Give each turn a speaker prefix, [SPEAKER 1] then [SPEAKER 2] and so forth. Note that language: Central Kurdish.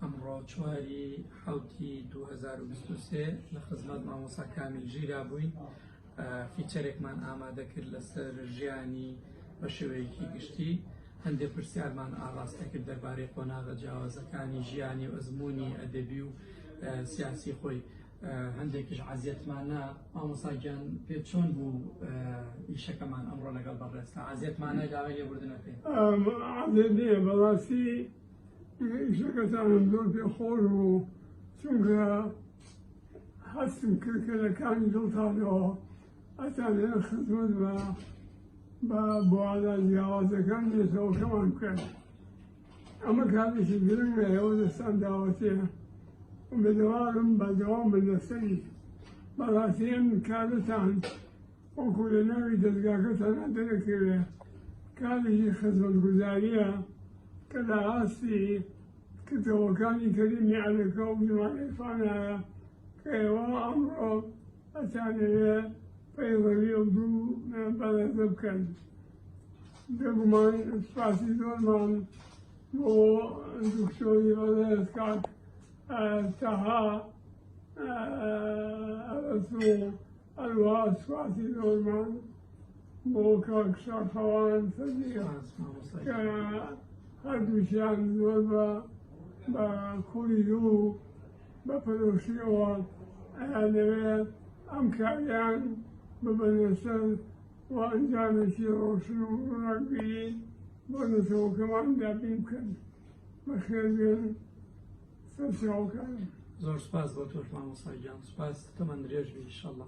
[SPEAKER 1] ئەمڕۆ چواری حوتی 2023 لە خزمەت مامۆستا کامیل ژیرا بووین. فیچەرێکمان ئامادە کرد لەسەر ژیانی بە شێوەیەکی گشتی. هەندێک پرسیارمان ئاڕاستە کرد دەربارەی قۆناغە جیاوازەکانی ژیانی و ئەزمموی ئەدەبی و سیاسی خۆی. هەندێکیش عەزیەتمانە مامۆستاگیان پێ چۆن بوو ئیشەکەمان ئەمڕۆ لەگەڵ بەڕێستا عەزیەتمانە داوای لێبوردنەکەی؟
[SPEAKER 2] عەزیەت نییە، بەڕاستی ئیشەکەتانم زۆر پێخۆش بوو، چونکە هەستم کرد کە لەکانی دڵتانەوە ئەتانێن خزمەت بە بوادە جیاوازەکان نێتەوەکەمان بکەن. ئەمە کاتێکی گرنگە ئێوە دەستان داوەتەیە. بەدەوام بەدەوام بەدەستەری بەڕاستی ئەم کارتان وەکو لە ناوی دەستگاکەتان دەرەکەوێ کارێکی خزمەتگوزاریە کە لە ئاستی کتەوەکانی کەریمی عەلەکە و زمانەیفانایە کە ئێوە ئەمڕۆ ئەتانەوێ پەیوەندی ئەو دوو بەڕێزە بکەن. بێگومان سوپاسی زۆرمان بۆ دکتۆری بەڕێز کاک تەها هەروەها سوپاسی زۆرمان بۆ کاک شەرفەوان سەدیق کە هەردووشیان زۆر بە کوڕی و بە پەرۆشیەوە ئەیانەوێت ئەم کاریان ببەنە سەر و ئەنجامێکی ڕۆشن و ڕەنگی بۆ نەتەوەکەمان دابین بکەن. بەخێربێن سەرچاوەکان.
[SPEAKER 1] زۆر سوپاس بۆ تۆش مامۆستا گیان، سوپاس تەمەند درێژ بی ئینشەڵڵا.